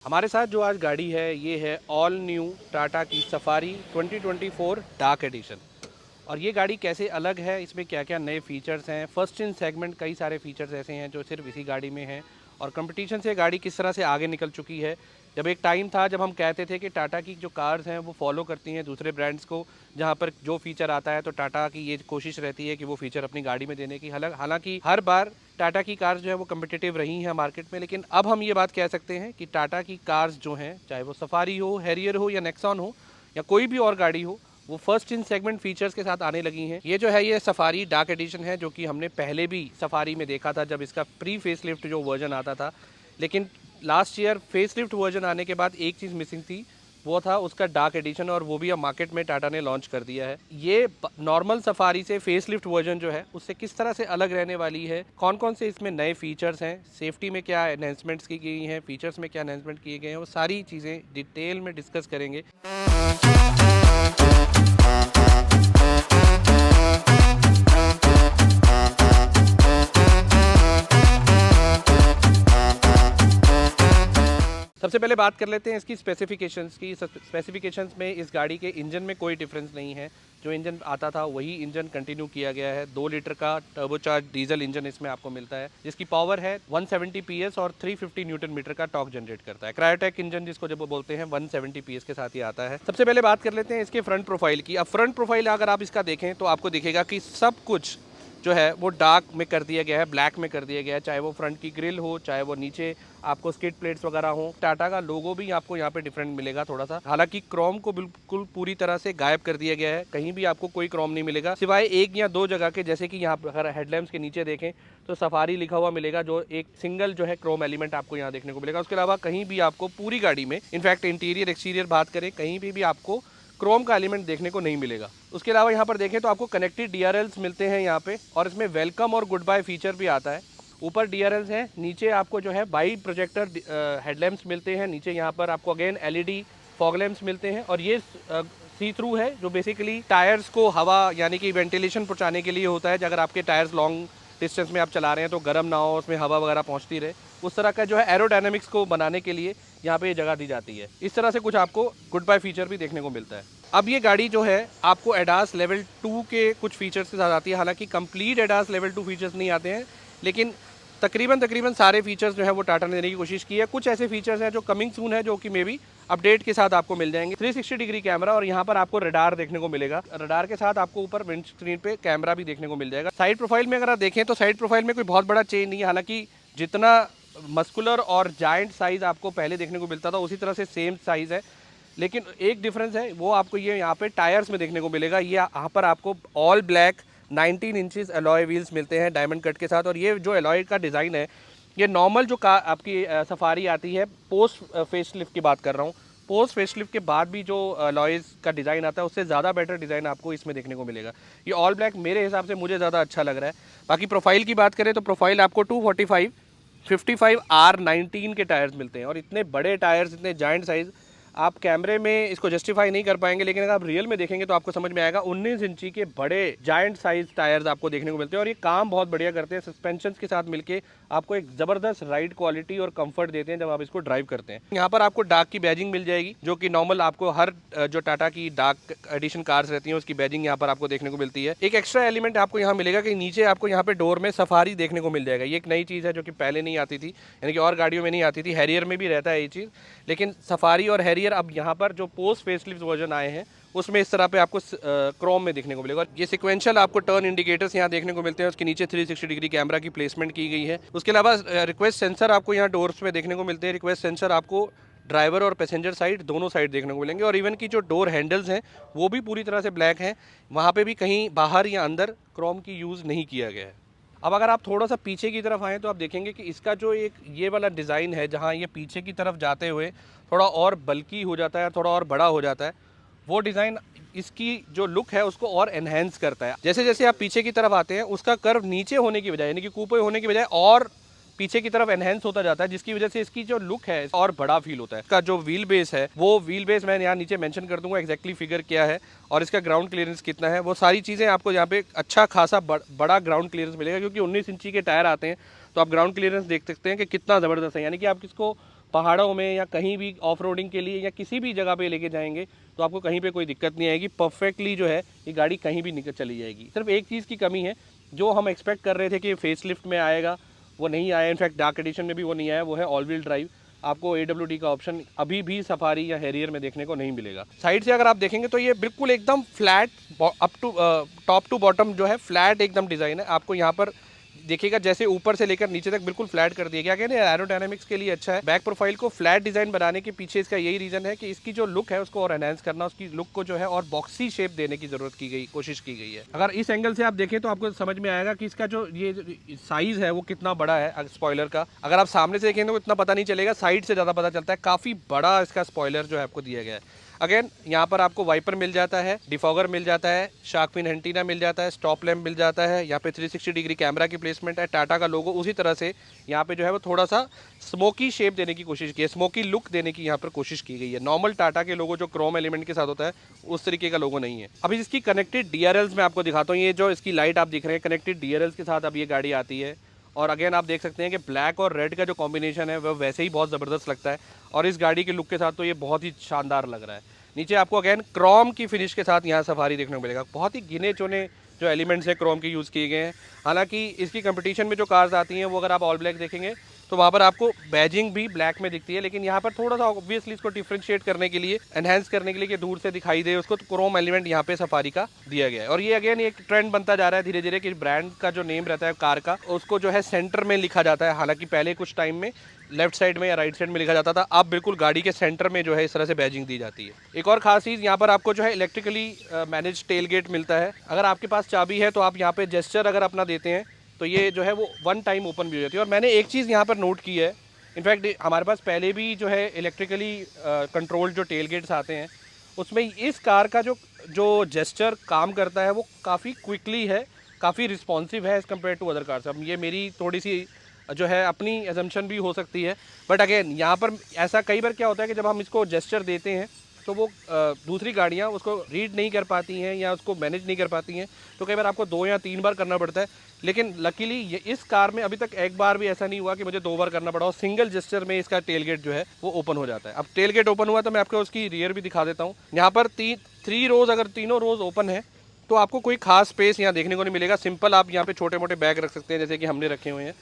हमारे साथ जो आज गाड़ी है ये है ऑल न्यू टाटा की सफारी 2024 डार्क एडिशन। और ये गाड़ी कैसे अलग है, इसमें क्या क्या नए फीचर्स हैं, फर्स्ट इन सेगमेंट कई सारे फीचर्स ऐसे हैं जो सिर्फ इसी गाड़ी में हैं, और कंपटीशन से गाड़ी किस तरह से आगे निकल चुकी है। जब एक टाइम था जब हम कहते थे कि टाटा की जो कार्स हैं वो फॉलो करती हैं दूसरे ब्रांड्स को, जहाँ पर जो फीचर आता है तो टाटा की ये कोशिश रहती है कि वो फीचर अपनी गाड़ी में देने की। हालांकि हर बार टाटा की कार्स जो है वो कम्पिटिटिव रही हैं मार्केट में, लेकिन अब हम ये बात कह सकते हैं कि टाटा की कार्स जो हैं, चाहे वो सफारी हो, हैरियर हो या नेक्सॉन हो या कोई भी और गाड़ी हो, वो फर्स्ट इन सेगमेंट फीचर्स के साथ आने लगी हैं। ये जो है ये सफारी डार्क एडिशन है, जो कि हमने पहले भी सफारी में देखा था जब इसका प्री फेसलिफ्ट जो वर्जन आता था। लेकिन लास्ट ईयर फेसलिफ्ट वर्जन आने के बाद एक चीज़ मिसिंग थी, वो था उसका डार्क एडिशन, और वो भी अब मार्केट में टाटा ने लॉन्च कर दिया है। ये नॉर्मल सफारी से फेसलिफ्ट वर्जन जो है उससे किस तरह से अलग रहने वाली है, कौन कौन से इसमें नए फीचर्स हैं, सेफ्टी में क्या एनहेंसमेंट्स की गई हैं, फीचर्स में क्या एनहेंसमेंट किए गए हैं, वो सारी चीज़ें डिटेल में डिस्कस करेंगे। सबसे पहले बात कर लेते हैं इसकी स्पेसिफिकेशंस की। स्पेसिफिकेशंस में इस गाड़ी के इंजन में कोई डिफरेंस नहीं है, जो इंजन आता था वही इंजन कंटिन्यू किया गया है। 2 लीटर का टर्बोचार्ज डीजल इंजन इसमें आपको मिलता है, जिसकी पावर है 170 पीएस और 350 न्यूटन मीटर का टॉर्क जनरेट करता है। क्रायोटेक इंजन जिसको जब बोलते हैं 170 पीएस के साथ ही आता है। सबसे पहले बात कर लेते हैं इसके फ्रंट प्रोफाइल की। अब फ्रंट प्रोफाइल अगर आप इसका देखें तो आपको दिखेगा कि सब कुछ जो है वो डार्क में कर दिया गया है, ब्लैक में कर दिया गया है, चाहे वो फ्रंट की ग्रिल हो, चाहे वो नीचे आपको स्किड प्लेट्स वगैरह हो। टाटा का लोगो भी आपको यहाँ पे डिफरेंट मिलेगा थोड़ा सा। हालांकि क्रोम को बिल्कुल पूरी तरह से गायब कर दिया गया है, कहीं भी आपको कोई क्रोम नहीं मिलेगा सिवाय एक या दो जगह के, जैसे कि यहाँ पर अगर हेडलैम्प्स के नीचे देखें तो सफारी लिखा हुआ मिलेगा, जो एक सिंगल जो है क्रोम एलिमेंट आपको यहाँ देखने को मिलेगा। उसके अलावा कहीं भी आपको पूरी गाड़ी में, इनफैक्ट इंटीरियर एक्सटीरियर बात करें, कहीं भी आपको क्रोम का एलिमेंट देखने को नहीं मिलेगा। उसके अलावा यहाँ पर देखें तो आपको कनेक्टेड डीआरएल्स मिलते हैं यहाँ पे, और इसमें वेलकम और गुड बाय फीचर भी आता है। ऊपर डीआरएल्स हैं, नीचे आपको जो है बाई प्रोजेक्टर हेडलैम्प्स मिलते हैं, नीचे यहाँ पर आपको अगेन एलईडी फॉग लैम्प्स मिलते हैं, और ये सी थ्रू है, जो बेसिकली टायर्स को हवा यानी कि वेंटिलेशन पहुँचाने के लिए होता है। अगर आपके टायर्स लॉन्ग डिस्टेंस में आप चला रहे हैं तो गर्म ना हो, उसमें हवा वगैरह पहुँचती रहे, उस तरह का जो है एरोडायनामिक्स को बनाने के लिए यहाँ पे ये जगह दी जाती है। इस तरह से कुछ आपको गुड बाय फीचर भी देखने को मिलता है। अब ये गाड़ी जो है आपको एडास लेवल 2 के कुछ फीचर्स के साथ आती है। हालांकि कंप्लीट एडास लेवल 2 फीचर्स नहीं आते हैं, लेकिन तकरीबन सारे फीचर्स जो है वो टाटा ने देने की कोशिश की है। कुछ ऐसे फीचर्स हैं जो कमिंग सून है, जो कि मे बी अपडेट के साथ आपको मिल जाएंगे। 360 डिग्री कैमरा, और यहाँ पर आपको रडार देखने को मिलेगा। रडार के साथ आपको ऊपर विंड स्क्रीन पे कैमरा भी देखने को मिल जाएगा। साइड प्रोफाइल में अगर आप देखें तो साइड प्रोफाइल में कोई बहुत बड़ा चेंज नहीं है। हालांकि जितना मस्कुलर और जायंट साइज आपको पहले देखने को मिलता था उसी तरह से सेम साइज है, लेकिन एक डिफरेंस है, वो आपको ये यहाँ पे टायर्स में देखने को मिलेगा। ये यहाँ पर आपको all black 19 inches alloy wheels मिलते हैं डायमंड कट के साथ। और ये जो एलॉय का डिज़ाइन है, ये नॉर्मल जो आपकी सफारी आती है, पोस्ट फेसलिफ्ट की बात कर रहा हूँ, पोस्ट फेसलिफ्ट के बाद भी जो एलॉयज़ का डिज़ाइन आता है उससे ज़्यादा बेटर डिज़ाइन आपको इसमें देखने को मिलेगा। ये ऑल ब्लैक मेरे हिसाब से मुझे ज़्यादा अच्छा लग रहा है। बाकी प्रोफाइल की बात करें तो प्रोफाइल आपको 245 55 R19 के टायर्स मिलते हैं, और इतने बड़े टायर्स, इतने जाइंट साइज़ आप कैमरे में इसको जस्टिफाई नहीं कर पाएंगे, लेकिन अगर आप रियल में देखेंगे तो आपको समझ में आएगा। 19 इंची के बड़े जायंट साइज टायर्स आपको देखने को मिलते हैं, और ये काम बहुत बढ़िया करते हैं। सस्पेंशन के साथ मिलके आपको एक ज़बरदस्त राइड क्वालिटी और कंफर्ट देते हैं जब आप इसको ड्राइव करते हैं। यहाँ पर आपको डार्क की बैजिंग मिल जाएगी, जो कि नॉर्मल आपको हर जो टाटा की डार्क एडिशन कार्स रहती हैं उसकी बैजिंग यहाँ पर आपको देखने को मिलती है। एक एक्स्ट्रा एलिमेंट आपको यहाँ मिलेगा कि नीचे आपको यहाँ पे डोर में सफारी देखने को मिल जाएगा। ये एक नई चीज़ है जो कि पहले नहीं आती थी, यानी कि और गाड़ियों में नहीं आती थी। हैरियर में भी रहता है ये चीज़, लेकिन सफारी और हैरियर अब यहाँ पर जो पोस्ट फेसलिफ्ट वर्जन आए हैं उसमें इस तरह पे आपको क्रोम में देखने को मिलेगा। ये सिक्वेंशियल आपको टर्न इंडिकेटर्स यहाँ देखने को मिलते हैं, उसके नीचे 360 डिग्री कैमरा की प्लेसमेंट की गई है। उसके अलावा रिक्वेस्ट सेंसर आपको यहाँ डोर्स में देखने को मिलते हैं। रिक्वेस्ट सेंसर आपको ड्राइवर और पैसेंजर साइड दोनों साइड देखने को मिलेंगे, और इवन की जो डोर हैंडल्स हैं वो भी पूरी तरह से ब्लैक हैं, वहाँ पर भी कहीं बाहर या अंदर क्रोम की यूज़ नहीं किया गया है। अब अगर आप थोड़ा सा पीछे की तरफ आएँ तो आप देखेंगे कि इसका जो एक ये वाला डिज़ाइन है, जहाँ ये पीछे की तरफ जाते हुए थोड़ा और बल्की हो जाता है, थोड़ा और बड़ा हो जाता है, वो डिज़ाइन इसकी जो लुक है उसको और एनहेंस करता है। जैसे जैसे आप पीछे की तरफ आते हैं उसका कर्व नीचे होने की बजाय, यानी कि कूपे होने की बजाय और पीछे की तरफ एनहेंस होता जाता है, जिसकी वजह से इसकी जो लुक है और बड़ा फील होता है। इसका जो व्हील बेस है, वो व्हील बेस मैं यहाँ नीचे मेंशन कर दूंगा एग्जैक्टली फिगर क्या है और इसका ग्राउंड क्लियरेंस कितना है। वो सारी चीज़ें आपको यहाँ पे अच्छा खासा बड़ा ग्राउंड क्लियरेंस मिलेगा, क्योंकि 19 इंची के टायर आते हैं, तो आप ग्राउंड क्लियरेंस देख सकते हैं कि कितना ज़बरदस्त है। यानी कि आप इसको पहाड़ों में या कहीं भी ऑफ रोडिंग के लिए या किसी भी जगह पे लेके जाएंगे तो आपको कहीं पे कोई दिक्कत नहीं आएगी। परफेक्टली जो है ये गाड़ी कहीं भी निकल चली जाएगी। सिर्फ एक चीज़ की कमी है, जो हम एक्सपेक्ट कर रहे थे कि फेस लिफ्ट में आएगा वो नहीं आया। इनफैक्ट डार्क एडिशन में भी वो नहीं आया, वो है ऑल व्हील ड्राइव। आपको AWD का ऑप्शन अभी भी सफारी या हैरियर में देखने को नहीं मिलेगा। साइड से अगर आप देखेंगे तो ये बिल्कुल एकदम flat, up to top to bottom जो है फ्लैट एकदम डिज़ाइन है। आपको यहाँ पर देखिएगा जैसे ऊपर से लेकर नीचे तक बिल्कुल फ्लैट कर दिया गया। क्या कहते हैं, एरोडायनामिक्स के लिए अच्छा है। बैक प्रोफाइल को फ्लैट डिजाइन बनाने के पीछे इसका यही रीजन है कि इसकी जो लुक है उसको और एनहांस करना, उसकी लुक को जो है और बॉक्सी शेप देने की जरूरत की गई, कोशिश की गई है। अगर इस एंगल से आप देखें तो आपको समझ में आएगा कि इसका जो ये साइज है वो कितना बड़ा है स्पॉइलर का। अगर आप सामने से देखें तो इतना पता नहीं चलेगा, साइड से ज़्यादा पता चलता है। काफ़ी बड़ा इसका स्पॉइलर जो है आपको दिया गया है। अगेन यहाँ पर आपको वाइपर मिल जाता है, डिफॉगर मिल जाता है, शार्क फिन एंटीना मिल जाता है, स्टॉप लैम्प मिल जाता है। यहाँ पे 360 डिग्री कैमरा की प्लेसमेंट है, टाटा का लोगो उसी तरह से यहाँ पे जो है वो थोड़ा सा स्मोकी शेप देने की कोशिश की है, स्मोकी लुक देने की यहाँ पर कोशिश की गई है। नॉर्मल टाटा के लोगो जो क्रोम एलिमेंट के साथ होता है उस तरीके का लोगो नहीं है। अभी इसकी कनेक्टेड DRLs मैं आपको दिखाता हूँ। ये जो इसकी लाइट आप दिख रहे हैं कनेक्टेड DRLs के साथ अब ये गाड़ी आती है। और अगेन आप देख सकते हैं कि ब्लैक और रेड का जो कॉम्बिनेशन है वह वैसे ही बहुत ज़बरदस्त लगता है और इस गाड़ी के लुक के साथ तो ये बहुत ही शानदार लग रहा है। नीचे आपको अगेन क्रोम की फिनिश के साथ यहाँ सफारी देखने को मिलेगा। बहुत ही गिने चुने जो एलिमेंट्स हैं क्रोम के यूज़ किए गए हैं। हालांकि इसकी कंपटीशन में जो कार्स आती हैं वो अगर आप ऑल ब्लैक देखेंगे तो वहाँ पर आपको बैजिंग भी ब्लैक में दिखती है, लेकिन यहाँ पर थोड़ा सा ऑब्वियसली इसको डिफ्रेंशिएट करने के लिए, एनहेंस करने के लिए कि दूर से दिखाई दे उसको, तो क्रोम एलिमेंट यहाँ पे सफारी का दिया गया है। और ये अगेन एक ट्रेंड बनता जा रहा है धीरे धीरे कि ब्रांड का जो नेम रहता है कार का उसको जो है सेंटर में लिखा जाता है। हालांकि पहले कुछ टाइम में लेफ्ट साइड में या राइट साइड में लिखा जाता था, अब बिल्कुल गाड़ी के सेंटर में जो है इस तरह से बैजिंग दी जाती है। एक और खास चीज़ यहाँ पर आपको जो है इलेक्ट्रिकली मैनेज टेल गेट मिलता है। अगर आपके पास चाबी है तो आप यहाँ पे जेस्चर अगर अपना देते हैं तो ये जो है वो वन टाइम ओपन भी हो जाती है। और मैंने एक चीज़ यहाँ पर नोट की है, इनफैक्ट हमारे पास पहले भी जो है इलेक्ट्रिकली कंट्रोल्ड जो टेल गेट्स आते हैं उसमें इस कार का जो जेस्चर काम करता है वो काफ़ी क्विकली है, काफ़ी रिस्पॉन्सिव है as compare to other cars. अब ये मेरी थोड़ी सी जो है अपनी एजम्पशन भी हो सकती है, बट अगेन यहाँ पर ऐसा कई बार क्या होता है कि जब हम इसको जेस्चर देते हैं तो वो दूसरी गाड़ियाँ उसको रीड नहीं कर पाती हैं या उसको मैनेज नहीं कर पाती हैं, तो कई बार आपको 2 या 3 बार करना पड़ता है। लेकिन लकीली इस कार में अभी तक एक बार भी ऐसा नहीं हुआ कि मुझे 2 बार करना पड़ा और सिंगल जेस्चर में इसका टेल गेट जो है वो ओपन हो जाता है। अब टेल गेट ओपन हुआ तो मैं आपको उसकी रियर भी दिखा देता हूँ। यहाँ पर 3 रोज़, अगर तीनों रोज़ ओपन है तो आपको कोई खास स्पेस यहाँ देखने को नहीं मिलेगा। सिंपल आप यहाँ पे छोटे मोटे बैग रख सकते हैं जैसे कि हमने रखे हुए हैं,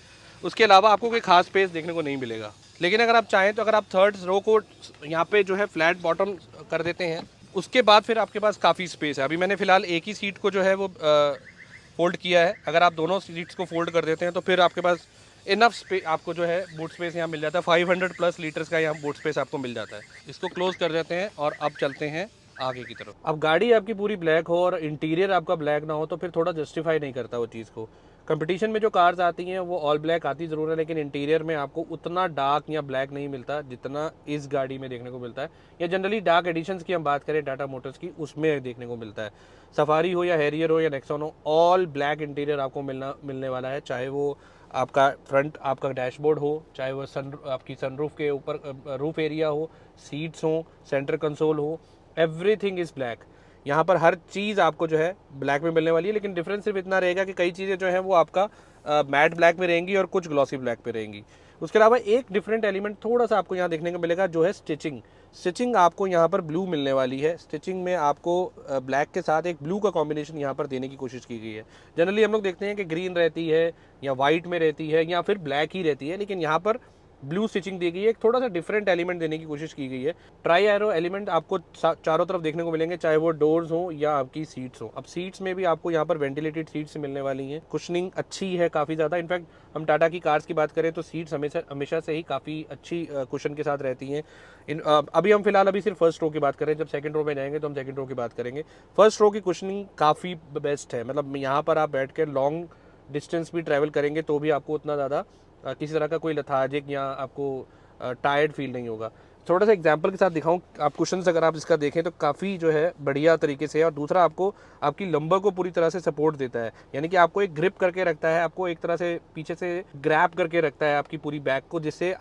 उसके अलावा आपको कोई खास स्पेस देखने को नहीं मिलेगा। लेकिन अगर आप चाहें तो अगर आप थर्ड रो को यहाँ पे जो है फ्लैट बॉटम कर देते हैं उसके बाद फिर आपके पास काफ़ी स्पेस है। अभी मैंने फ़िलहाल एक ही सीट को जो है वो फोल्ड किया है। अगर आप दोनों सीट्स को फोल्ड कर देते हैं तो फिर आपके पास इनफ स्पेस, आपको जो है बूट स्पेस यहाँ मिल जाता है। 500+ लीटर्स का यहाँ बूट स्पेस आपको मिल जाता है। इसको क्लोज कर देते हैं और अब चलते हैं आगे की तरफ। अब गाड़ी आपकी पूरी ब्लैक हो और इंटीरियर आपका ब्लैक ना हो तो फिर थोड़ा जस्टिफाई नहीं करता वो चीज़ को। कंपटीशन में जो कार्स आती हैं वो ऑल ब्लैक आती ज़रूर है, लेकिन इंटीरियर में आपको उतना डार्क या ब्लैक नहीं मिलता जितना इस गाड़ी में देखने को मिलता है, या जनरली डार्क एडिशंस की हम बात करें टाटा मोटर्स की, उसमें देखने को मिलता है। सफारी हो या हैरियर हो या नेक्सॉन हो, ऑल ब्लैक इंटीरियर आपको मिलने वाला है। चाहे वो आपका फ्रंट, आपका डैशबोर्ड हो, चाहे वो आपकी सनरूफ के ऊपर रूफ एरिया हो, सीट्स हो, सेंटर कंसोल हो, एवरीथिंग इज़ ब्लैक। यहाँ पर हर चीज़ आपको जो है ब्लैक में मिलने वाली है, लेकिन डिफरेंस सिर्फ इतना रहेगा कि कई चीज़ें जो हैं वो आपका मैट ब्लैक में रहेंगी और कुछ ग्लॉसी ब्लैक पे रहेंगी। उसके अलावा एक डिफरेंट एलिमेंट थोड़ा सा आपको यहाँ देखने को मिलेगा जो है स्टिचिंग आपको यहाँ पर ब्लू मिलने वाली है। स्टिचिंग में आपको ब्लैक के साथ एक ब्लू का कॉम्बिनेशन यहाँ पर देने की कोशिश की गई है। जनरली हम लोग देखते हैं कि ग्रीन रहती है या वाइट में रहती है या फिर ब्लैक ही रहती है, लेकिन यहाँ पर ब्लू स्टिचिंग दी गई है। एक थोड़ा सा डिफरेंट एलिमेंट देने की कोशिश की गई है। ट्राई एरो एलिमेंट आपको चारों तरफ देखने को मिलेंगे, चाहे वो डोर्स हो या आपकी सीट्स हो। अब सीट्स में भी आपको यहाँ पर वेंटिलेटेड सीट्स मिलने वाली हैं। कुशनिंग अच्छी है काफ़ी ज़्यादा। इनफैक्ट हम टाटा की कार्स की बात करें तो सीट्स हमेशा से ही काफ़ी अच्छी कुशन के साथ रहती हैं। अभी हम फिलहाल अभी सिर्फ फर्स्ट रो की बात करें, जब सेकंड रो में जाएंगे तो हम सेकंड रो की बात करेंगे। फर्स्ट रो की कुशनिंग काफ़ी बेस्ट है, मतलब यहाँ पर आप बैठ कर लॉन्ग डिस्टेंस भी ट्रैवल करेंगे तो भी आपको उतना ज़्यादा किसी तरह का कोई लथार्जिक या आपको टायर्ड फील नहीं होगा। थोड़ा सा एग्जांपल के साथ दिखाऊं, आप कुशन्स अगर आप इसका देखें तो काफ़ी जो है बढ़िया तरीके से है। और दूसरा आपको आपकी लंबर को पूरी तरह से सपोर्ट देता है, यानी कि आपको एक ग्रिप करके रखता है, आपको एक तरह से पीछे से ग्रैब करके रखता है आपकी पूरी बैक को, जिससे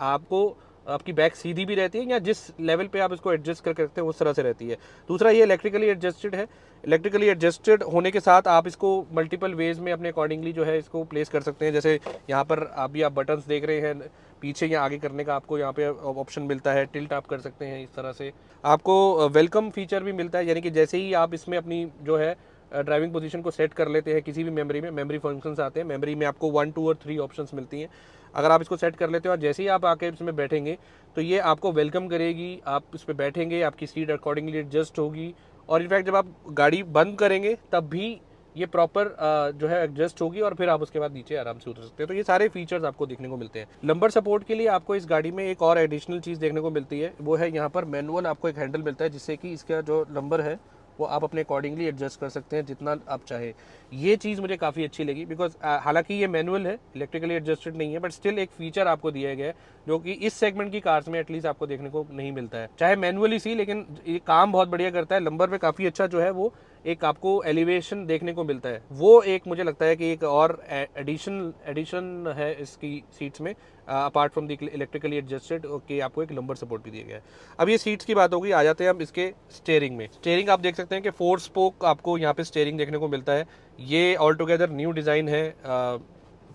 आपकी बैक सीधी भी रहती है या जिस लेवल पे आप इसको एडजस्ट करके रखते हैं उस तरह से रहती है। दूसरा ये इलेक्ट्रिकली एडजस्टेड है। इलेक्ट्रिकली एडजस्टेड होने के साथ आप इसको मल्टीपल वेज में अपने अकॉर्डिंगली जो है इसको प्लेस कर सकते हैं। जैसे यहाँ पर अभी आप बटन्स देख रहे हैं, पीछे या आगे करने का आपको यहाँ पे ऑप्शन मिलता है, टिल्ट आप कर सकते हैं इस तरह से। आपको वेलकम फीचर भी मिलता है, यानी कि जैसे ही आप इसमें अपनी जो है ड्राइविंग पोजीशन को सेट कर लेते हैं किसी भी मेमोरी में, मेमोरी फंक्शंस आते हैं, मेमोरी में आपको 1, 2 और 3 ऑप्शंस मिलती हैं। अगर आप इसको सेट कर लेते हो और जैसे ही आप आके इसमें बैठेंगे तो ये आपको वेलकम करेगी, आप इस पर बैठेंगे, आपकी सीट अकॉर्डिंगली एडजस्ट होगी। और इनफैक्ट जब आप गाड़ी बंद करेंगे तब भी ये प्रॉपर जो है एडजस्ट होगी और फिर आप उसके बाद नीचे आराम से उतर सकते हैं। तो ये सारे फीचर्स आपको देखने को मिलते हैं। लंबर सपोर्ट के लिए आपको इस गाड़ी में एक और एडिशनल चीज़ देखने को मिलती है, वो है यहाँ पर मैनुअल आपको एक हैंडल मिलता है, जिससे कि इसका जो लंबर है वो आप अपने अकॉर्डिंगली एडजस्ट कर सकते हैं जितना आप चाहे। ये चीज़ मुझे काफ़ी अच्छी लगी, बिकॉज हालांकि ये मैनुअल है, इलेक्ट्रिकली एडजस्टेड नहीं है, बट स्टिल एक फीचर आपको दिया गया है जो कि इस सेगमेंट की कार्स में एटलीस्ट आपको देखने को नहीं मिलता है। चाहे मैनुअली सी, लेकिन ये काम बहुत बढ़िया करता है। लंबर में काफ़ी अच्छा जो है वो एक आपको एलिवेशन देखने को मिलता है, वो एक मुझे लगता है कि एक और एडिशन है इसकी सीट्स में, apart from the electrically adjusted, कि आपको एक लंबर सपोर्ट भी दिया गया है। अब ये सीट्स की बात होगी, आ जाते हैं हम इसके स्टीयरिंग में। स्टीयरिंग आप देख सकते हैं कि 4 स्पोक आपको यहाँ पे स्टीयरिंग देखने को मिलता है। ये ऑल टुगेदर न्यू डिज़ाइन है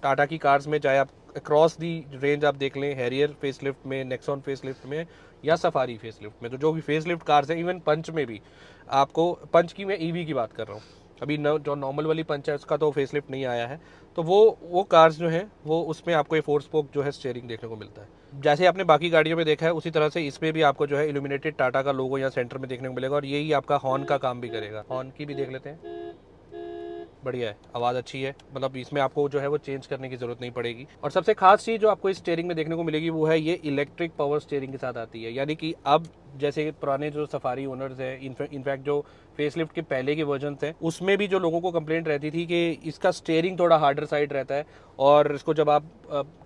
टाटा की कार्स में, चाहे आप अक्रॉस दी रेंज आप देख लें, हैरियर फेसलिफ्ट में, नेक्सॉन फेसलिफ्ट में या सफारी फेसलिफ्ट में, तो जो भी फेसलिफ्ट कार्स हैं, इवन पंच में भी आपको, पंच की मैं ईवी की बात कर रहा हूँ, अभी जो नॉर्मल वाली पंच है उसका तो फेसलिफ्ट नहीं आया है, तो वो कार्स जो हैं वो उसमें आपको ये 4 स्पोक जो है स्टीयरिंग देखने को मिलता है। जैसे आपने बाकी गाड़ियों में देखा है उसी तरह से इसमें भी आपको जो है इल्यूमिनेटेड टाटा का लोगो यहाँ सेंटर में देखने को मिलेगा, और यही आपका हॉर्न का काम भी करेगा। हॉर्न की भी देख लेते हैं, बढ़िया है, आवाज़ अच्छी है, मतलब इसमें आपको जो है वो चेंज करने की ज़रूरत नहीं पड़ेगी। और सबसे खास चीज़ जो आपको इस स्टीयरिंग में देखने को मिलेगी वो है ये इलेक्ट्रिक पावर स्टीयरिंग के साथ आती है। यानी कि अब जैसे पुराने जो सफारी ओनर्स हैं, इनफैक्ट जो फेसलिफ्ट के पहले के वर्जन थे उसमें भी जो लोगों को कंप्लेंट रहती थी कि इसका स्टीयरिंग थोड़ा हार्डर साइड रहता है और इसको जब आप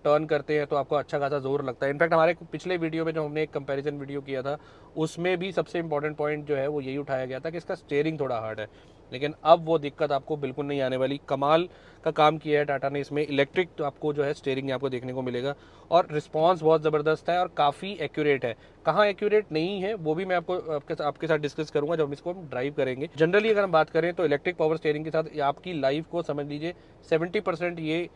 टर्न करते हैं तो आपको अच्छा खासा जोर लगता है। इनफैक्ट हमारे पिछले वीडियो में जो हमने एक कंपैरिजन वीडियो किया था उसमें भी सबसे इंपॉर्टेंट पॉइंट जो है वो यही उठाया गया था कि इसका स्टीयरिंग थोड़ा हार्ड है, लेकिन अब वो दिक्कत आपको बिल्कुल नहीं आने वाली। कमाल का काम किया है टाटा ने इसमें, इलेक्ट्रिक तो आपको जो है स्टीयरिंग आपको देखने को मिलेगा और रिस्पांस बहुत ज़बरदस्त है और काफ़ी एक्यूरेट है। कहाँ एक्यूरेट नहीं है वो भी मैं आपके साथ डिस्कस करूंगा जब हम इसको ड्राइव करेंगे। जनरली अगर हम बात करें तो इलेक्ट्रिक पावर स्टीयरिंग के साथ आपकी लाइफ को समझ लीजिए 70% ये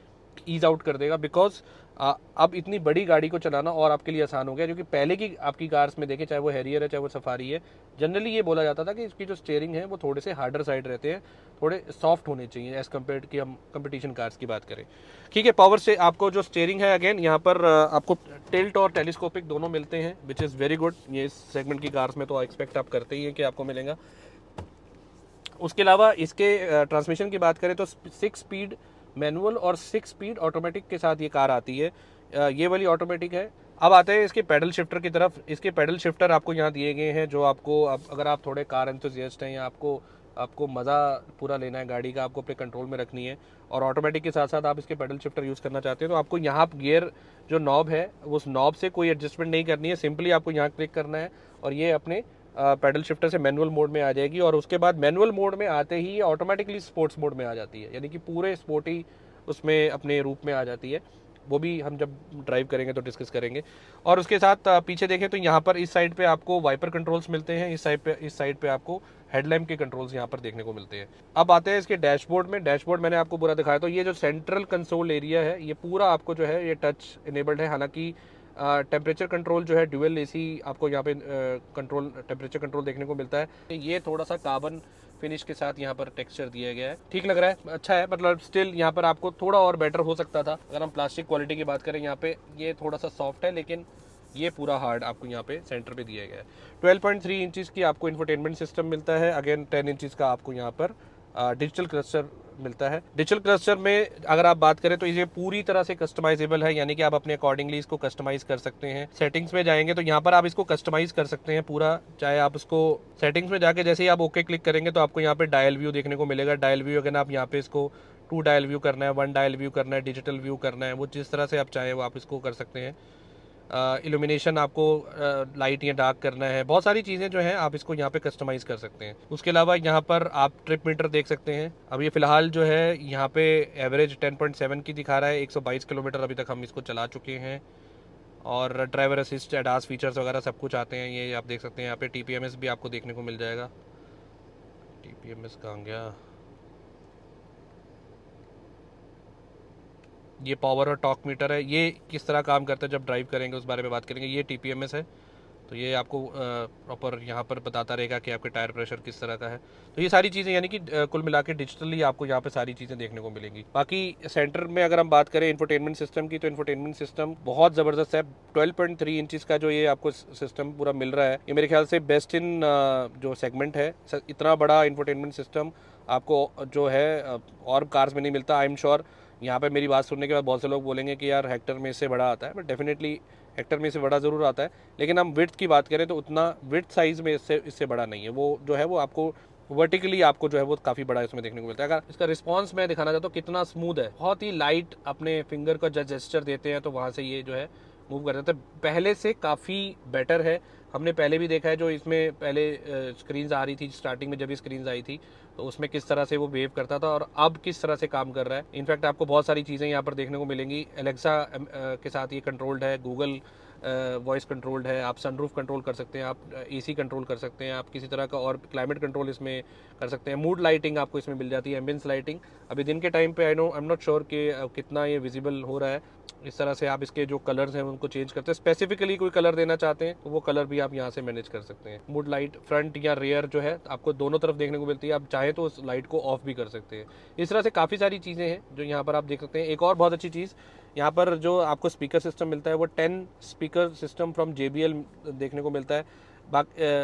ईज आउट कर देगा, बिकॉज अब इतनी बड़ी गाड़ी को चलाना और आपके लिए आसान हो गया, क्योंकि पहले की आपकी कार्स में देखें, चाहे वो हैरियर है चाहे वो सफारी है, जनरली ये बोला जाता था कि इसकी जो स्टीयरिंग है वो थोड़े से हार्डर साइड रहते हैं, थोड़े सॉफ्ट होने चाहिए एज कम्पेयर कि हम कंपटीशन कार्स की बात करें। ठीक है, पावर से आपको जो स्टीयरिंग है अगेन यहाँ पर आपको टिल्ट और टेलीस्कोपिक दोनों मिलते हैं, विच इज़ वेरी गुड। ये इस सेगमेंट की कार्स में तो एक्सपेक्ट आप करते ही हैं कि आपको मिलेगा। उसके अलावा इसके ट्रांसमिशन की बात करें तो 6 स्पीड मैनुअल और 6 स्पीड ऑटोमेटिक के साथ ये कार आती है। ये वाली ऑटोमेटिक है। अब आते हैं इसके पैडल शिफ्टर की तरफ। इसके पैडल शिफ्टर आपको यहाँ दिए गए हैं, जो आपको अगर आप थोड़े कार एंथुसियास्ट हैं या आपको मज़ा पूरा लेना है गाड़ी का, आपको अपने कंट्रोल में रखनी है और ऑटोमेटिक के साथ साथ आप इसके पैडल शिफ्टर यूज़ करना चाहते हैं, तो आपको यहाँ गियर जो नॉब है उस नॉब से कोई एडजस्टमेंट नहीं करनी है, सिंपली आपको यहाँ क्लिक करना है और ये अपने पैडल शिफ्टर से मैनुअल मोड में आ जाएगी और उसके बाद मैनुअल मोड में आते ही ऑटोमेटिकली स्पोर्ट्स मोड में आ जाती है, यानी कि पूरे स्पोर्टी उसमें अपने रूप में आ जाती है। वो भी हम जब ड्राइव करेंगे तो डिस्कस करेंगे। और उसके साथ पीछे देखें तो यहाँ पर इस साइड पे आपको वाइपर कंट्रोल्स मिलते हैं, इस साइड पे आपको हेडलैम्प के कंट्रोल्स यहाँ पर देखने को मिलते हैं। अब आते हैं इसके डैशबोर्ड में। डैशबोर्ड मैंने आपको पूरा दिखाया, तो ये जो सेंट्रल कंसोल एरिया है ये पूरा आपको जो है ये टच इनेबल्ड है। हालांकि टेम्परेचर कंट्रोल जो है ड्यूअल एसी आपको यहाँ पे कंट्रोल टेम्परेचर कंट्रोल देखने को मिलता है। ये थोड़ा सा कार्बन फिनिश के साथ यहाँ पर टेक्सचर दिया गया है, ठीक लग रहा है, अच्छा है। मतलब स्टिल यहाँ पर आपको थोड़ा और बेटर हो सकता था। अगर हम प्लास्टिक क्वालिटी की बात करें, यहाँ पे ये थोड़ा सा सॉफ्ट है, लेकिन ये पूरा हार्ड आपको यहाँ पे सेंटर पे दिया गया है। 12.3 इंचज़ की आपको इंफोटेनमेंट सिस्टम मिलता है। अगेन 10 इंचज़ का आपको यहाँ पर डिजिटल क्लस्टर मिलता है। डिजिटल क्लस्टर में अगर आप बात करें तो ये पूरी तरह से कस्टमाइजेबल है, यानी कि आप अपने अकॉर्डिंगली इसको कस्टमाइज कर सकते हैं। सेटिंग्स में जाएंगे तो यहाँ पर आप इसको कस्टमाइज कर सकते हैं पूरा, चाहे आप इसको सेटिंग्स में जाके जैसे ही आप ओके क्लिक करेंगे तो आपको यहाँ पे डायल व्यू देखने को मिलेगा। डायल व्यू अगर आप यहाँ पे इसको 2 डायल व्यू करना है, 1 डायल व्यू करना है, डिजिटल व्यू करना है, वो जिस तरह से आप चाहें वो आप इसको कर सकते हैं। इल्यूमिनेशन आपको लाइट या डार्क करना है, बहुत सारी चीज़ें जो हैं आप इसको यहाँ पे कस्टमाइज़ कर सकते हैं। उसके अलावा यहाँ पर आप ट्रिप मीटर देख सकते हैं। अब ये फ़िलहाल जो है यहाँ पे एवरेज 10.7 की दिखा रहा है, 122 किलोमीटर अभी तक हम इसको चला चुके हैं। और ड्राइवर असिस्ट एडास फीचर्स वगैरह सब कुछ आते हैं, ये आप देख सकते हैं। यहाँ पे TPMS भी आपको देखने को मिल जाएगा। TPMS कहाँ गया? ये पावर और टॉर्क मीटर है, ये किस तरह काम करता है जब ड्राइव करेंगे उस बारे में बात करेंगे। ये TPMS है, तो ये आपको प्रॉपर यहाँ पर बताता रहेगा कि आपके टायर प्रेशर किस तरह का है। तो ये सारी चीज़ें यानी कि कुल मिला के डिजिटली आपको यहाँ पे सारी चीज़ें देखने को मिलेंगी। बाकी सेंटर में अगर हम बात करें इंफोटेनमेंट सिस्टम की, तो इंफोटेनमेंट सिस्टम बहुत ज़बरदस्त है। 12.3 इंचज़ का जो ये आपको सिस्टम पूरा मिल रहा है, ये मेरे ख्याल से बेस्ट इन जो सेगमेंट है। इतना बड़ा इंफोटेनमेंट सिस्टम आपको जो है और कार्स में नहीं मिलता। आई एम श्योर यहाँ पे मेरी बात सुनने के बाद बहुत से लोग बोलेंगे कि यार हेक्टर में इससे बड़ा आता है, बट डेफिनेटली हेक्टर में इससे बड़ा ज़रूर आता है। लेकिन हम विड्थ की बात करें तो उतना विड्थ साइज़ में इससे बड़ा नहीं है। वो जो है वो आपको वर्टिकली आपको जो है वो काफ़ी बड़ा इसमें देखने को मिलता है। अगर इसका रिस्पांस मैं दिखाना चाहता हूँ कितना स्मूथ है, बहुत ही लाइट अपने फिंगर का जब जेस्चर देते हैं तो वहाँ से ये जो है मूव कर देता है। पहले से काफ़ी बेटर है। हमने पहले भी देखा है जो इसमें पहले स्क्रीन्स आ रही थी, स्टार्टिंग में जब ये स्क्रीन्स आई थी तो उसमें किस तरह से वो वेव करता था और अब किस तरह से काम कर रहा है। इनफैक्ट आपको बहुत सारी चीज़ें यहाँ पर देखने को मिलेंगी। एलेक्सा के साथ ये कंट्रोल्ड है, गूगल वॉइस कंट्रोल्ड है, आप सनरूफ कंट्रोल कर सकते हैं, आप AC कंट्रोल कर सकते हैं, आप किसी तरह का और क्लाइमेट कंट्रोल इसमें कर सकते हैं। मूड लाइटिंग आपको इसमें मिल जाती है, एम्बियंस लाइटिंग। अभी दिन के टाइम पे आई एम नॉट श्योर कि कितना ये विजिबल हो रहा है। इस तरह से आप इसके जो कलर्स हैं उनको चेंज करते हैं। स्पेसिफिकली कोई कलर देना चाहते हैं तो वो कलर भी आप यहाँ से मैनेज कर सकते हैं। मूड लाइट फ्रंट या रेयर जो है आपको दोनों तरफ देखने को मिलती है, आप चाहें तो उस लाइट को ऑफ भी कर सकते हैं। इस तरह से काफ़ी सारी चीज़ें हैं जो यहाँ पर आप देख सकते हैं। एक और बहुत अच्छी चीज़ यहाँ पर जो आपको स्पीकर सिस्टम मिलता है वो 10 स्पीकर सिस्टम फ्रॉम JBL देखने को मिलता है।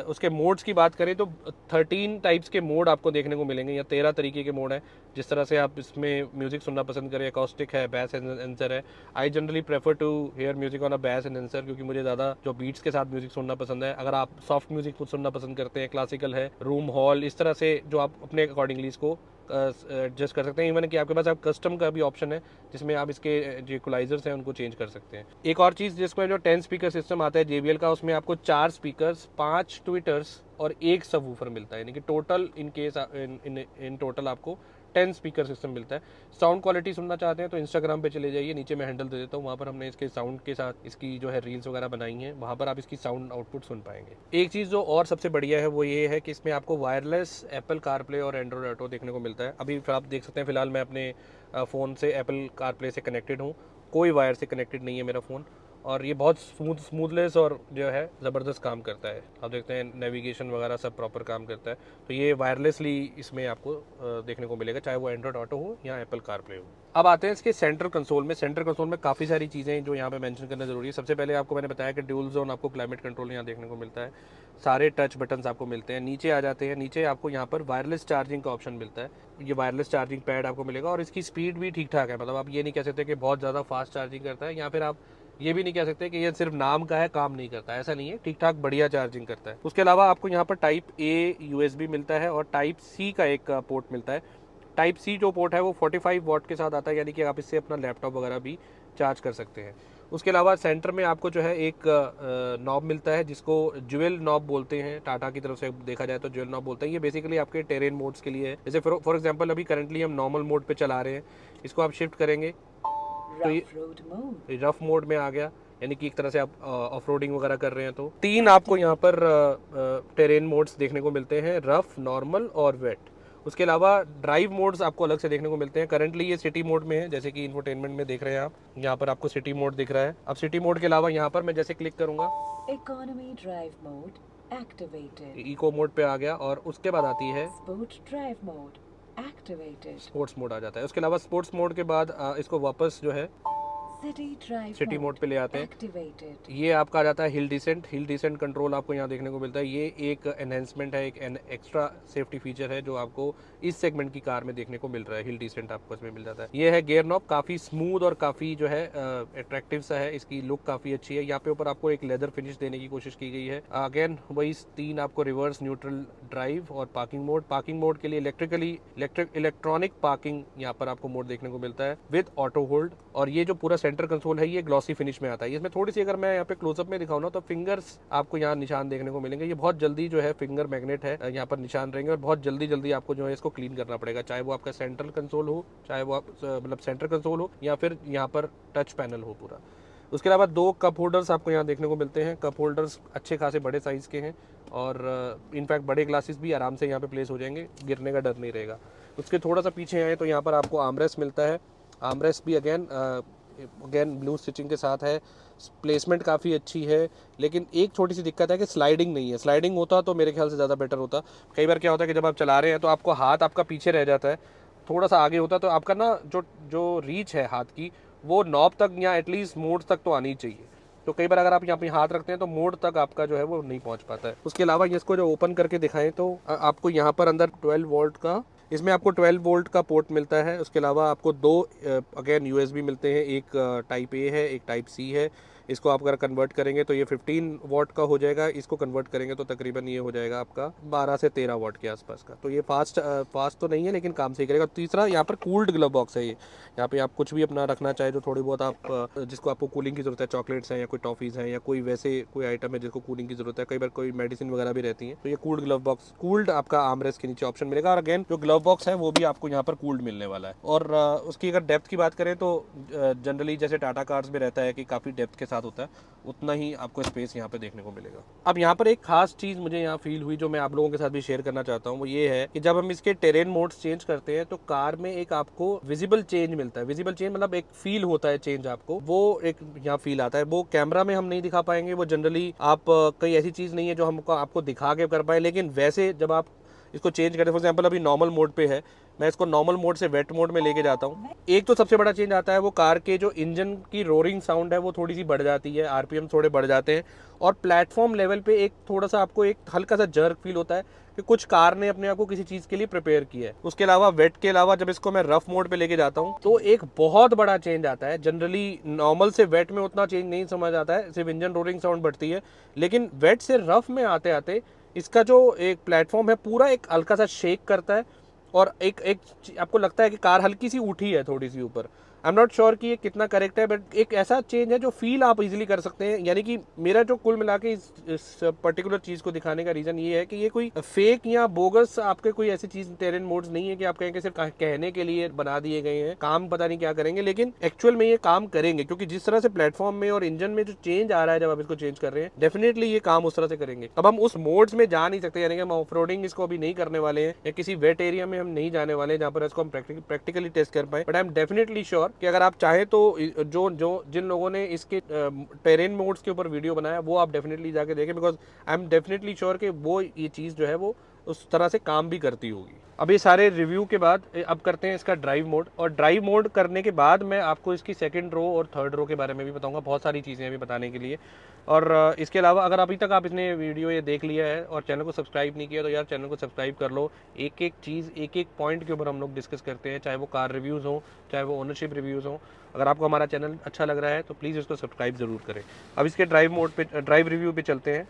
उसके मोड्स की बात करें तो 13 टाइप्स के मोड आपको देखने को मिलेंगे, या 13 तरीके के मोड हैं जिस तरह से आप इसमें म्यूजिक सुनना पसंद करें। अकॉस्टिक है, बैस एंसर है। I generally prefer to hear music on a bass and answer, क्योंकि मुझे ज़्यादा जो बीट्स के साथ म्यूजिक सुनना पसंद है। अगर आप सॉफ्ट म्यूजिक सुनना पसंद करते हैं, क्लासिकल है, रूम हॉल, इस तरह से जो आप अपने अकॉर्डिंगली इसको एडजस्ट कर सकते हैं। इवन कि आपके पास आप कस्टम का भी ऑप्शन है जिसमें आप इसके जो इक्वलाइजर्स हैं उनको चेंज कर सकते हैं। एक और चीज़ जिसमें जो 10 स्पीकर सिस्टम आता है JBL का, उसमें आपको 4 स्पीकर्स, 5 ट्विटर्स और 1 सबवूफर मिलता है। यानी कि total in case in total आपको 10 स्पीकर सिस्टम मिलता है। साउंड क्वालिटी सुनना चाहते हैं तो इंस्टाग्राम पे चले जाइए, नीचे मैं हैंडल दे देता हूँ, वहाँ पर हमने इसके साउंड के साथ इसकी जो है रील्स वगैरह बनाई हैं, वहाँ पर आप इसकी साउंड आउटपुट सुन पाएंगे। एक चीज़ जो और सबसे बढ़िया है वो ये है कि इसमें आपको वायरलेस एप्पल कारप्ले और एंड्रॉयड ऑटो देखने को मिलता है। अभी आप देख सकते हैं फिलहाल मैं अपने फ़ोन से एप्पल कारप्ले से कनेक्टेड हूँ, कोई वायर से कनेक्टेड नहीं है मेरा फ़ोन, और ये बहुत स्मूथलेस और जो है ज़बरदस्त काम करता है। आप देखते हैं नेविगेशन वगैरह सब प्रॉपर काम करता है। तो ये वायरलेसली इसमें आपको देखने को मिलेगा, चाहे वो एंड्रॉयड ऑटो हो या एप्पल कारप्ले हो। अब आते हैं इसके सेंटर कंसोल में। सेंटर कंसोल में काफ़ी सारी चीज़ें जो यहाँ पे मेंशन करना ज़रूरी है। सबसे पहले आपको मैंने बताया कि ड्यूल जोन आपको क्लाइमेट कंट्रोल यहाँ देखने को मिलता है, सारे टच बटन्स आपको मिलते हैं। नीचे आ जाते हैं, नीचे आपको यहाँ पर वायरलेस चार्जिंग का ऑप्शन मिलता है। ये वायरलेस चार्जिंग पैड आपको मिलेगा और इसकी स्पीड भी ठीक ठाक है। मतलब आप ये नहीं कह सकते कि बहुत ज़्यादा फास्ट चार्जिंग करता है, या फिर आप ये भी नहीं कह सकते कि ये सिर्फ नाम का है, काम नहीं करता है, ऐसा नहीं है। ठीक ठाक बढ़िया चार्जिंग करता है। उसके अलावा आपको यहाँ पर टाइप A USB मिलता है और टाइप C का एक पोर्ट मिलता है। टाइप C जो पोर्ट है वो 45 वॉट के साथ आता है, यानी कि आप इससे अपना लैपटॉप वगैरह भी चार्ज कर सकते हैं। उसके अलावा सेंटर में आपको जो है एक नॉब मिलता है जिसको ज्वेल नॉब बोलते हैं। टाटा की तरफ से देखा जाए तो ज्वेल नॉब बोलते हैं। ये बेसिकली आपके टेरेन मोड्स के लिए है। जैसे फॉर एग्जांपल अभी करंटली हम नॉर्मल मोड पे चला रहे हैं, इसको आप शिफ्ट करेंगे तो ये रफ मोड में आ गया, यानी कि एक तरह से आप ऑफ रोडिंग वगैरह कर रहे हैं। तो 3 आपको यहाँ पर टेरेन मोड्स देखने को मिलते हैं, रफ, नॉर्मल और वेट। उसके अलावा ड्राइव मोड्स आपको अलग से देखने को मिलते हैं। करंटली ये सिटी मोड में है, जैसे कि इंफोटेनमेंट में देख रहे हैं आप, यहाँ पर आपको सिटी मोड दिख रहा है। अब सिटी मोड के अलावा यहाँ पर मैं जैसे क्लिक करूंगा, economy drive mode activated, eco mode पे आ गया, और उसके बाद आती है sport drive mode activated, sports mode आ जाता है। उसके अलावा स्पोर्ट्स मोड के बाद इसको वापस जो है सिटी मोड पे ले आते हैं। एक्टिवेटेड। ये आपका आ जाता है हिल डिसेंट कंट्रोल आपको यहाँ देखने को मिलता है। ये एक एनहेंसमेंट है, एक एक्स्ट्रा सेफ्टी फीचर है जो आपको इस सेगमेंट की कार में देखने को मिल रहा है। हिल डिसेंट आपको इसमें मिल जाता है। ये है गियर नॉब, काफ़ी स्मूथ और काफ़ी जो है अट्रैक्टिव सा है, इसकी लुक काफ़ी अच्छी है। यहाँ पे ऊपर आपको एक लेदर फिनिश देने की कोशिश की गई है। अगेन वही 3 आपको रिवर्स, न्यूट्रल, ड्राइव और पार्किंग मोड के लिए इलेक्ट्रॉनिक पार्किंग यहाँ पर आपको मोड देखने को मिलता है विद ऑटो होल्ड। और ये जो पूरा सेंटर कंसोल है ये ग्लॉसी फिनिश में आता है। इसमें थोड़ी सी अगर मैं यहाँ पे क्लोजअप में दिखाऊँ ना तो फिंगर्स आपको यहाँ निशान देखने को मिलेंगे। ये बहुत जल्दी जो है फिंगर मैग्नेट है, यहाँ पर निशान रहेंगे और बहुत जल्दी आपको जो है इसको क्लीन करना पड़ेगा, चाहे वो आपका सेंट्रल कंसोल हो, चाहे वो आप मतलब सेंटर कंसोल हो, या फिर यहाँ पर टच पैनल हो पूरा। उसके अलावा 2 कप होल्डर्स आपको यहाँ देखने को मिलते हैं। कप होल्डर्स अच्छे खासे बड़े साइज़ के हैं और इनफैक्ट बड़े ग्लासेस भी आराम से यहाँ पे प्लेस हो जाएंगे, गिरने का डर नहीं रहेगा। उसके थोड़ा सा पीछे आए तो यहाँ पर आपको आर्मरेस्ट मिलता है। आर्मरेस्ट भी अगेन ब्लू स्टिचिंग के साथ है, प्लेसमेंट काफ़ी अच्छी है, लेकिन एक छोटी सी दिक्कत है कि स्लाइडिंग नहीं है। स्लाइडिंग होता तो मेरे ख्याल से ज़्यादा बेटर होता। कई बार क्या होता है कि जब आप चला रहे हैं तो आपको हाथ आपका पीछे रह जाता है, थोड़ा सा आगे होता तो आपका ना जो जो रीच है हाथ की वो नॉब तक या एटलीस्ट मोड तक तो आनी चाहिए। तो कई बार अगर आप यहाँ पे हाथ रखते हैं तो मोड तक आपका जो है वो नहीं पहुँच पाता है। उसके अलावा इसको जो ओपन करके दिखाएं तो आपको यहाँ पर अंदर 12 वोल्ट का, इसमें आपको 12 वोल्ट का पोर्ट मिलता है। उसके अलावा आपको दो अगेन यूएसबी मिलते हैं, एक टाइप ए है, एक टाइप सी है। इसको आप अगर कन्वर्ट करेंगे तो ये 15 वॉट का हो जाएगा, इसको कन्वर्ट करेंगे तो तकरीबन ये हो जाएगा आपका 12 से 13 वॉट के आसपास का। तो ये फास्ट तो नहीं है लेकिन काम सही करेगा। तीसरा यहाँ पर कूल्ड ग्लव बॉक्स है ये, यहाँ पे आप कुछ भी अपना रखना चाहे जो थोड़ी बहुत आप जिसको आपको कूलिंग की ज़रूरत है, चॉकलेट्स हैं या कोई टॉफ़ीज़ हैं या कोई वैसे कोई आइटम है जिसको कूलिंग की ज़रूरत है, कई बार कोई मेडिसिन वगैरह भी रहती है, तो ये कूल्ड ग्लव बॉक्स, कूल्ड आपका आर्मरेस्ट के नीचे ऑप्शन मिलेगा। और अगेन जो ग्लव बॉक्स है वो भी आपको यहाँ पर कूल्ड मिलने वाला है। और उसकी अगर डेप्थ की बात करें तो जनरली जैसे टाटा कार्स में रहता है कि काफ़ी डेप्थ के साथ होता है, उतना ही आपको स्पेस यहाँ पे देखने को मिलेगा। अब यहाँ पर एक खास चीज़ मुझे यहाँ फील हुई जो मैं आप लोगों के साथ भी शेयर करना चाहता हूँ, वो ये है कि जब हम इसके टेरेन मोड्स चेंज करते हैं तो कार में एक आपको विजिबल चेंज मिलता है। विजिबल चेंज मतलब एक फील होता है चेंज, आपको वो एक यहाँ फील आता है। वो कैमरा में हम नहीं दिखा पाएंगे, वो जनरली आप कई ऐसी चीज़ नहीं है जो हमको आपको दिखा के कर पाए, लेकिन वैसे जब आप इसको चेंज करें, फॉर एग्जाम्पल अभी नॉर्मल मोड पे है, मैं इसको नॉर्मल मोड से वेट मोड में लेके जाता हूँ, एक तो सबसे बड़ा चेंज आता है वो कार के जो इंजन की रोरिंग साउंड है वो थोड़ी सी बढ़ जाती है, आरपीएम थोड़े बढ़ जाते हैं, और प्लेटफॉर्म लेवल पे एक थोड़ा सा आपको एक हल्का सा जर्क फील होता है कि कुछ कार ने अपने आप को किसी चीज़ के लिए प्रिपेयर किया है। उसके अलावा वेट के अलावा जब इसको मैं रफ मोड पे लेके जाता हूँ तो एक बहुत बड़ा चेंज आता है। जनरली नॉर्मल से वेट में उतना चेंज नहीं समझ आता है, सिर्फ इंजन रोरिंग साउंड बढ़ती है, लेकिन वेट से रफ में आते आते इसका जो एक प्लेटफॉर्म है पूरा एक हल्का सा शेक करता है, और एक एक आपको लगता है कि कार हल्की सी उठी है थोड़ी सी ऊपर। आई एम नॉट श्योर कि ये कितना करेक्ट है, बट एक ऐसा चेंज है जो फील आप इजीली कर सकते हैं। यानी कि मेरा जो कुल मिला के इस पर्टिकुलर चीज़ को दिखाने का रीज़न ये है कि ये कोई फेक या बोगस आपके कोई ऐसी चीज़ टेरेन मोड्स नहीं है कि आप कहें कि सिर्फ कहने के लिए बना दिए गए हैं, काम पता नहीं क्या करेंगे, लेकिन एक्चुअल में ये काम करेंगे, क्योंकि जिस तरह से प्लेटफॉर्म में और इंजन में जो चेंज आ रहा है जब आप इसको चेंज कर रहे हैं, डेफिनेटली ये काम उस तरह से करेंगे। अब हम उस मोड्स में जा नहीं सकते, यानी कि हम ऑफ रोडिंग इसको अभी नहीं करने वाले हैं या किसी वेट एरिया में हम नहीं जाने वाले हैं जहाँ पर इसको हम प्रैक्टिकली टेस्ट कर पाए, but I am definitely sure कि अगर आप चाहें तो जो जो जिन लोगों ने इसके टेरेन मोड्स के ऊपर वीडियो बनाया वो आप डेफिनेटली जाके देखें, because I am definitely sure कि वो ये चीज़ जो है वो उस तरह से काम भी करती होगी। अब ये सारे रिव्यू के बाद अब करते हैं इसका ड्राइव मोड, और ड्राइव मोड करने के बाद मैं आपको इसकी सेकंड रो और थर्ड रो के बारे में भी बताऊंगा। बहुत सारी चीज़ें अभी बताने के लिए। और इसके अलावा अगर अभी तक आप इसने वीडियो ये देख लिया है और चैनल को सब्सक्राइब नहीं किया तो यार चैनल को सब्सक्राइब कर लो। एक एक चीज़, एक एक पॉइंट के ऊपर हम लोग डिस्कस करते हैं, चाहे वो कार रिव्यूज़ हो, चाहे वो ओनरशिप रिव्यूज़ हो। अगर आपको हमारा चैनल अच्छा लग रहा है तो प्लीज़ इसको सब्सक्राइब ज़रूर करें। अब इसके ड्राइव मोड पे, ड्राइव रिव्यू पे चलते हैं।